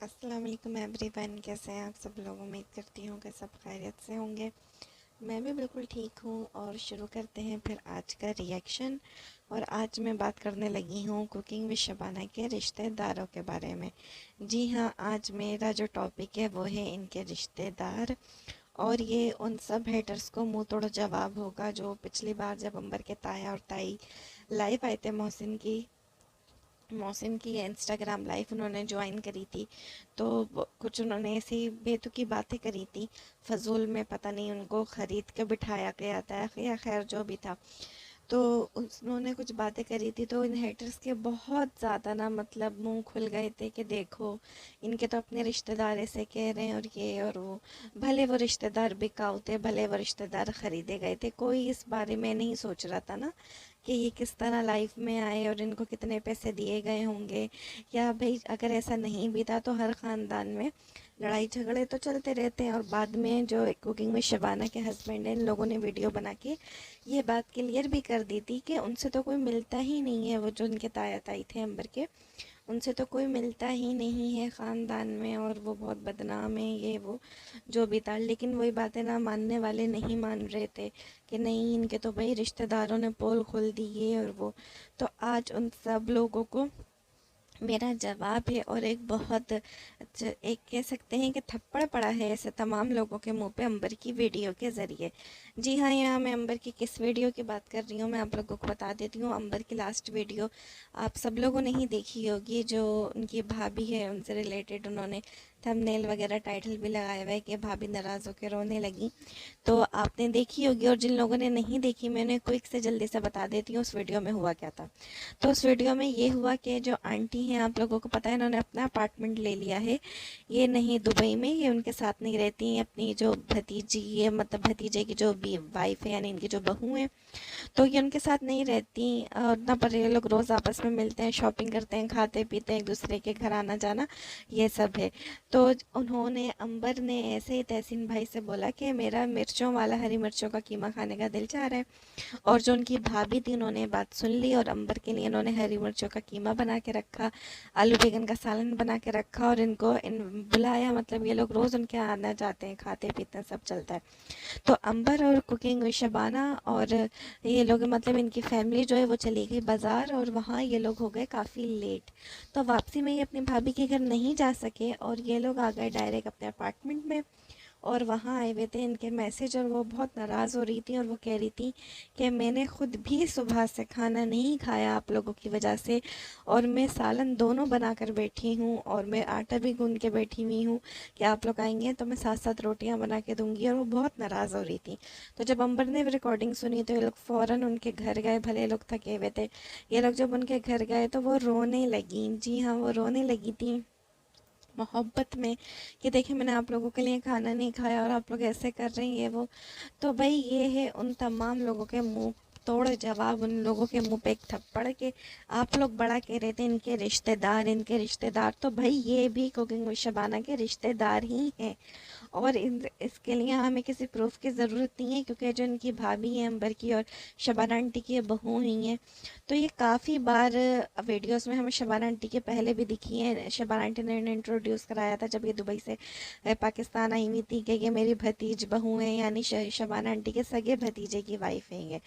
السلام علیکم every one, کیسے ہیں آپ سب لوگ؟ امید کرتی ہوں کہ سب خیریت سے ہوں گے۔ میں بھی بالکل ٹھیک ہوں، اور شروع کرتے ہیں پھر آج کا ریئیکشن۔ اور آج میں بات کرنے لگی ہوں کوکنگ ود شبانہ کے رشتہ داروں کے بارے میں۔ جی ہاں، آج میرا جو ٹاپک ہے وہ ہے ان کے رشتہ دار، اور یہ ان سب ہیٹرز کو منہ توڑ جواب ہوگا جو پچھلی بار جب امبر کے تایا اور تائی لائیو آئے تھے محسن کی انسٹاگرام لائف انہوں نے جوائن کری تھی، تو کچھ انہوں نے ایسی بیتکی باتیں کری تھی فضول میں، پتہ نہیں ان کو خرید کے بٹھایا گیا تھا یا خیر جو بھی تھا، تو انہوں نے کچھ باتیں کری تھی تو ان ہیٹرز کے بہت زیادہ مطلب منہ کھل گئے تھے کہ دیکھو ان کے تو اپنے رشتہ دار ایسے کہہ رہے ہیں اور یہ اور وہ، بھلے وہ رشتہ دار بکاؤ تھے، بھلے وہ رشتہ دار خریدے گئے تھے، کوئی اس بارے میں نہیں سوچ رہا تھا نا کہ یہ کس طرح لائف میں آئے اور ان کو کتنے پیسے دیے گئے ہوں گے، یا بھئی اگر ایسا نہیں بھی تھا تو ہر خاندان میں لڑائی جھگڑے تو چلتے رہتے ہیں۔ اور بعد میں جو کوکنگ میں شبانہ کے ہسبینڈ ہیں، ان لوگوں نے ویڈیو بنا کے یہ بات کلیئر بھی کر دی تھی کہ ان سے تو کوئی ملتا ہی نہیں ہے، وہ جو ان کے تایا تائی تھے امبر کے، ان سے تو کوئی ملتا ہی نہیں ہے خاندان میں، اور وہ بہت بدنام ہے، یہ وہ جو بھی تھا۔ لیکن وہی باتیں ماننے والے نہیں مان رہے تھے کہ نہیں ان کے تو بھائی رشتہ داروں نے پول کھول دی یہ اور وہ۔ تو آج ان سب لوگوں کو میرا جواب ہے، اور ایک بہت ایک کہہ سکتے ہیں کہ تھپڑ پڑا ہے ایسے تمام لوگوں کے منہ پہ امبر کی ویڈیو کے ذریعے۔ جی ہاں، یہاں میں امبر کی کس ویڈیو کی بات کر رہی ہوں میں آپ لوگوں کو بتا دیتی ہوں۔ امبر کی لاسٹ ویڈیو آپ سب لوگوں نے ہی دیکھی ہوگی، جو ان کی بھابھی ہے ان سے ریلیٹڈ انہوں نے تھمبنیل وغیرہ ٹائٹل بھی لگایا ہوا ہے کہ بھابھی ناراض ہو کے رونے لگی، تو آپ نے دیکھی ہوگی۔ اور جن لوگوں نے نہیں دیکھی، میں نے کوئک سے جلدی سے بتا دیتی ہوں اس ویڈیو میں ہوا کیا تھا۔ تو اس ویڈیو میں یہ ہوا کہ جو آنٹی ہیں، آپ لوگوں کو پتہ ہے انہوں نے اپنا اپارٹمنٹ لے لیا ہے، یہ نہیں دبئی میں، یہ ان کے ساتھ نہیں رہتی ہیں، اپنی جو بھتیجی ہے مطلب بھتیجے کی جو بھی وائف ہے یعنی ان کی جو بہو ہیں، تو یہ ان کے ساتھ نہیں رہتی، اور نہ پر یہ لوگ روز آپس میں ملتے ہیں، شاپنگ کرتے ہیں، کھاتے پیتے ہیں، ایک دوسرے کے گھر آنا جانا یہ سب ہے۔ تو انہوں نے امبر نے ایسے ہی تحسین بھائی سے بولا کہ میرا مرچوں والا ہری مرچوں کا قیمہ کھانے کا دل چاہ رہا ہے، اور جو ان کی بھابھی تھی انہوں نے بات سن لی، اور امبر کے لیے انہوں نے ہری مرچوں کا قیمہ بنا کے رکھا، آلو بیگن کا سالن بنا کے رکھا، اور ان کو بلایا، مطلب یہ لوگ روز ان کے آنا جاتے ہیں، کھاتے پیتے ہیں، سب چلتا ہے۔ تو امبر اور کوکنگ ود شبانہ اور یہ لوگ مطلب ان کی فیملی جو ہے وہ چلی گئی بازار، اور وہاں یہ لوگ ہو گئے کافی لیٹ، تو واپسی میں یہ اپنی بھابھی کے گھر نہیں جا سکے، اور یہ لوگ آ گئے ڈائریکٹ اپنے اپارٹمنٹ میں، اور وہاں آئے ہوئے تھے ان کے میسج، اور وہ بہت ناراض ہو رہی تھی، اور وہ کہہ رہی تھی کہ میں نے خود بھی صبح سے کھانا نہیں کھایا آپ لوگوں کی وجہ سے، اور میں سالن دونوں بنا کر بیٹھی ہوں، اور میں آٹا بھی گوندھ کے بیٹھی ہوئی ہوں کہ آپ لوگ آئیں گے تو میں ساتھ ساتھ روٹیاں بنا کے دوں گی، اور وہ بہت ناراض ہو رہی تھی۔ تو جب امبر نے ریکارڈنگ سنی تو یہ لوگ فوراً ان کے گھر گئے، بھلے لوگ تھکے ہوئے تھے، یہ لوگ جب ان کے گھر گئے تو وہ رونے لگیں، جی ہاں وہ رونے لگی تھیں محبت میں، کہ دیکھیں میں نے آپ لوگوں کے لیے کھانا نہیں کھایا اور آپ لوگ ایسے کر رہے ہیں یہ وہ۔ تو بھائی یہ ہے ان تمام لوگوں کے منہ توڑ جواب، ان لوگوں کے منہ پہ ایک تھپڑ کہ آپ لوگ بڑا کہہ رہے تھے ان کے رشتہ دار، ان کے رشتہ دار، تو بھائی یہ بھی کوکنگ ود شبانہ کے رشتہ دار ہی ہیں، اور اس کے لیے ہمیں کسی پروف کی ضرورت نہیں ہے، کیونکہ جو ان کی بھابھی ہیں امبر کی اور شبانہ آنٹی کی بہو ہی ہیں، تو یہ کافی بار ویڈیوز میں ہمیں شبانہ آنٹی کے پہلے بھی دکھی ہیں۔ شبانہ آنٹی نے انہیں انٹروڈیوس کرایا تھا جب یہ دبئی سے پاکستان آئی ہوئی تھی کہ یہ میری بھتیج بہو ہیں، یعنی شبانہ آنٹی کے سگے بھتیجے کی وائف ہیں یہ۔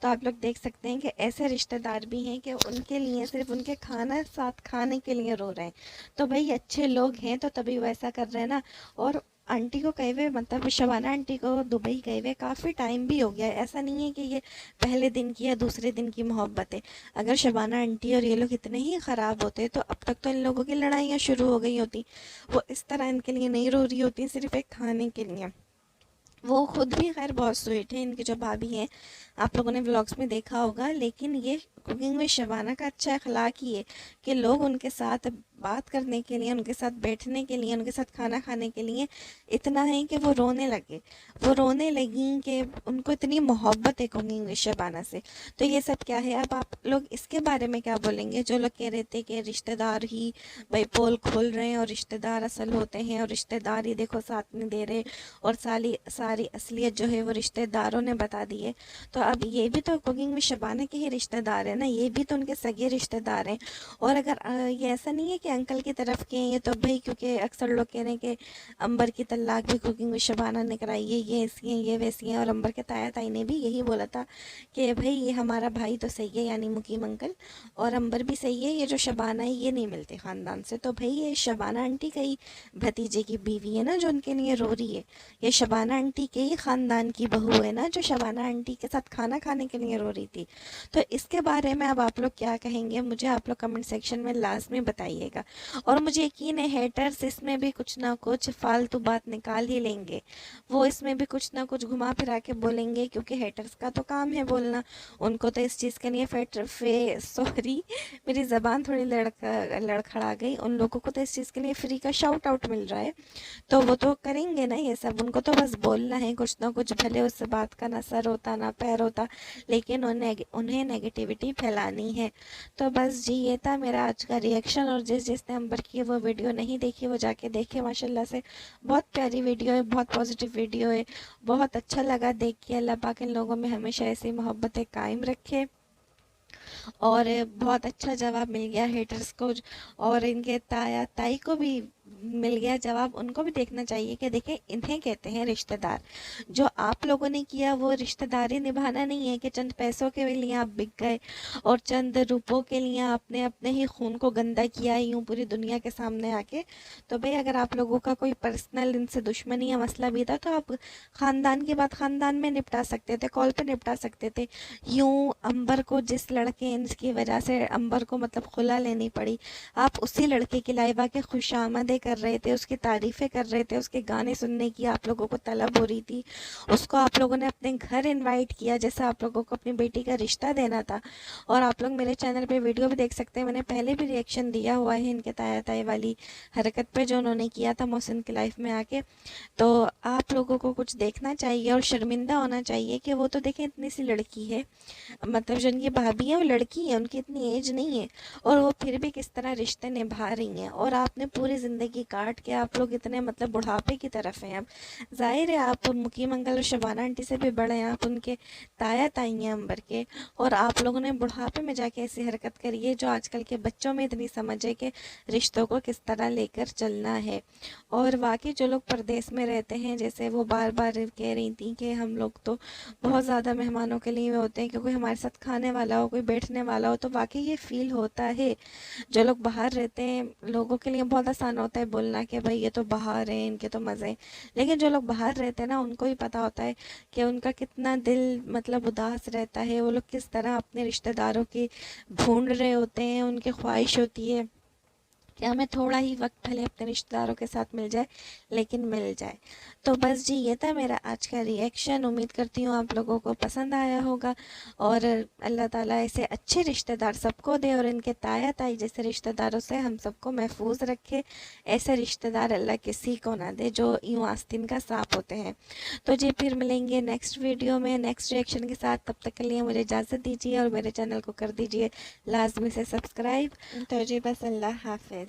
تو آپ لوگ دیکھ سکتے ہیں کہ ایسے رشتہ دار بھی ہیں کہ ان کے لیے صرف ان کے کھانا ساتھ کھانے کے لیے رو رہے ہیں، تو بھائی اچھے لوگ ہیں تو تبھی وہ ایسا کر رہے ہیں نا۔ اور آنٹی کو کہے ہوئے مطلب شبانہ آنٹی کو دبئی گئے ہوئے کافی ٹائم بھی ہو گیا ہے، ایسا نہیں ہے کہ یہ پہلے دن کی یا دوسرے دن کی محبت ہے۔ اگر شبانہ آنٹی اور یہ لوگ اتنے ہی خراب ہوتے تو اب تک تو ان لوگوں کی لڑائیاں شروع ہو گئی ہوتی، وہ اس طرح ان کے لیے نہیں رو رہی ہوتی صرف ایک کھانے کے لیے۔ وہ خود بھی خیر بہت سویٹ ہیں، ان کی جو بھابھی ہیں آپ لوگوں نے ولاگس میں دیکھا ہوگا، لیکن یہ کوکنگ میں شبانہ کا اچھا اخلاق ہی ہے کہ لوگ ان کے ساتھ بات کرنے کے لیے، ان کے ساتھ بیٹھنے کے لیے، ان کے ساتھ کھانا کھانے کے لیے اتنا ہے کہ وہ رونے لگے، وہ رونے لگیں کہ ان کو اتنی محبت ہے کوکنگ میں شبانہ سے۔ تو یہ سب کیا ہے، اب آپ لوگ اس کے بارے میں کیا بولیں گے؟ جو لوگ کہہ رہے تھے کہ رشتہ دار ہی بھائی پول کھول رہے ہیں اور رشتہ دار اصل ہوتے ہیں، اور رشتہ دار ہی دیکھو ساتھ نہیں دے رہے، اور ساری اصلیت جو ہے وہ رشتہ داروں نے بتا دی ہے، تو اب یہ بھی تو کوکنگ میں شبانہ کے ہی رشتہ دار ہیں نا، یہ بھی تو ان کے سگے رشتہ دار ہیں۔ اور اگر یہ ایسا نہیں ہے کہ انکل کی طرف کے ہیں یہ تو بھائی، کیونکہ اکثر لوگ کہہ رہے ہیں کہ امبر کی طلاق بھی کوکنگ میں شبانہ نے کرائی ہے، یہ ایسی ہیں یہ ویسی ہیں، اور امبر کے تایا تائی نے بھی یہی بولا تھا کہ بھائی یہ ہمارا بھائی تو صحیح ہے، یعنی مقیم انکل، اور امبر بھی صحیح ہے، یہ جو شبانہ ہے یہ نہیں ملتے خاندان سے. تو بھائی یہ شبانہ آنٹی کا ہی بھتیجے کی بیوی ہے نا جو ان کے لیے رو رہی ہے، یہ شبانہ آنٹی کے ہی خاندان کی بہو ہے نا جو شبانہ آنٹی کے ساتھ کھانا کھانے کے لیے رو رہی تھی. تو اس کے بارے میں اب آپ لوگ کیا کہیں گے؟ مجھے آپ لوگ کمنٹ سیکشن میں لازمی بتائیے گا. اور مجھے یقین ہے ہیٹرز اس میں بھی کچھ نہ کچھ فالتو بات نکال ہی لیں گے، وہ اس میں بھی کچھ نہ کچھ گھما پھرا کے بولیں گے، کیونکہ ہیٹرز کا تو کام ہے بولنا. ان کو تو اس چیز کے لیے سوری میری زبان تھوڑی لڑکھڑا گئی، ان لوگوں کو تو اس چیز کے لیے فری کا شاؤٹ آؤٹ مل رہا ہے، تو وہ تو کریں گے نا یہ سب. ان کو تو بس بولنا ہے کچھ نہ کچھ، بھلے اس بات کا نہ سر ہوتا نہ پیر ہوتا، لیکن انہیں نیگیٹیوٹی پھیلانی ہے. تو بس جی یہ تھا میرا آج کا ریئیکشن، اور جس نے امبر کی وہ ویڈیو نہیں دیکھی وہ جا کے دیکھے، ماشاءاللہ سے بہت پیاری ویڈیو ہے، بہت پازیٹیو ویڈیو ہے، بہت اچھا لگا دیکھ کے. اللہ پاک ان لوگوں میں ہمیشہ ایسی محبتیں قائم رکھے. اور بہت اچھا جواب مل گیا ہیٹرز کو، اور ان کے تایا تائی کو بھی مل گیا جواب. ان کو بھی دیکھنا چاہیے کہ دیکھیں انہیں کہتے ہیں رشتہ دار. جو آپ لوگوں نے کیا وہ رشتہ داری نبھانا نہیں ہے کہ چند پیسوں کے لیے آپ بک گئے اور چند روپوں کے لیے آپ نے اپنے ہی خون کو گندا کیا یوں پوری دنیا کے سامنے آ کے. تو بھئی اگر آپ لوگوں کا کوئی پرسنل ان سے دشمنی یا مسئلہ بھی تھا تو آپ خاندان کی بات خاندان میں نپٹا سکتے تھے، کال پہ نپٹا سکتے تھے. یوں امبر کو جس لڑکے کی وجہ سے امبر کو مطلب خلا لینی پڑی، آپ اسی لڑکے کی لائبہ کے خوش آمدیں کر رہے تھے، اس کی تعریفیں کر رہے تھے، اس کے گانے سننے کی آپ لوگوں کو طلب ہو رہی تھی، اس کو آپ لوگوں نے اپنے گھر انوائٹ کیا جیسے آپ لوگوں کو اپنی بیٹی کا رشتہ دینا تھا. اور آپ لوگ میرے چینل پہ ویڈیو بھی دیکھ سکتے ہیں، میں نے پہلے بھی ریئیکشن دیا ہوا ہے ان کے تایا تائی والی حرکت پہ جو انہوں نے کیا تھا محسن کی لائف میں آ کے. تو آپ لوگوں کو کچھ دیکھنا چاہیے اور شرمندہ ہونا چاہیے کہ وہ تو دیکھیں اتنی سی لڑکی ہے، مطلب جو ان کی بھابھی ہیں وہ لڑکی ہیں، ان کی اتنی ایج نہیں ہے، اور وہ پھر بھی کس طرح رشتے نبھا رہی ہیں. اور آپ نے پوری زندگی کاٹ کے آپ لوگ اتنے مطلب بڑھاپے کی طرف ہیں. اب ظاہر ہے آپ مقیم انکل اور شبانہ آنٹی سے بھی بڑے ہیں، آپ ان کے تایا تائی ہیں امبر کے، اور آپ لوگوں نے بڑھاپے میں جا کے ایسی حرکت کری ہے جو آج کل کے بچوں میں اتنی سمجھ ہے کہ رشتوں کو کس طرح لے کر چلنا ہے. اور واقعی جو لوگ پردیس میں رہتے ہیں، جیسے وہ بار بار کہہ رہی تھیں کہ ہم لوگ تو بہت زیادہ مہمانوں کے لیے ہوتے ہیں کہ کوئی ہمارے ساتھ کھانے والا ہو، کوئی بیٹھنے والا ہو، تو واقعی یہ فیل ہوتا ہے. جو لوگ باہر رہتے ہیں لوگوں کے لیے بہت آسان ہوتا ہے بولنا کہ بھائی یہ تو باہر ہیں ان کے تو مزے ہیں، لیکن جو لوگ باہر رہتے ہیں نا ان کو ہی پتہ ہوتا ہے کہ ان کا کتنا دل مطلب اداس رہتا ہے، وہ لوگ کس طرح اپنے رشتہ داروں کی ڈھونڈ رہے ہوتے ہیں. ان کی خواہش ہوتی ہے کہ ہمیں تھوڑا ہی وقت بھلے اپنے رشتہ داروں کے ساتھ مل جائے لیکن مل جائے. تو بس جی یہ تھا میرا آج کا ریئیکشن، امید کرتی ہوں آپ لوگوں کو پسند آیا ہوگا، اور اللہ تعالیٰ ایسے اچھے رشتہ دار سب کو دے، اور ان کے تایا تائی جیسے رشتہ داروں سے ہم سب کو محفوظ رکھے. ایسے رشتہ دار اللہ کسی کو نہ دے جو یوں آستین کا سانپ ہوتے ہیں. تو جی پھر ملیں گے نیکسٹ ویڈیو میں نیکسٹ ریئیکشن کے ساتھ، تب تک کے لیے مجھے اجازت دیجیے اور میرے چینل کو کر دیجیے لازمی سے سبسکرائب. تو جی بس اللہ حافظ.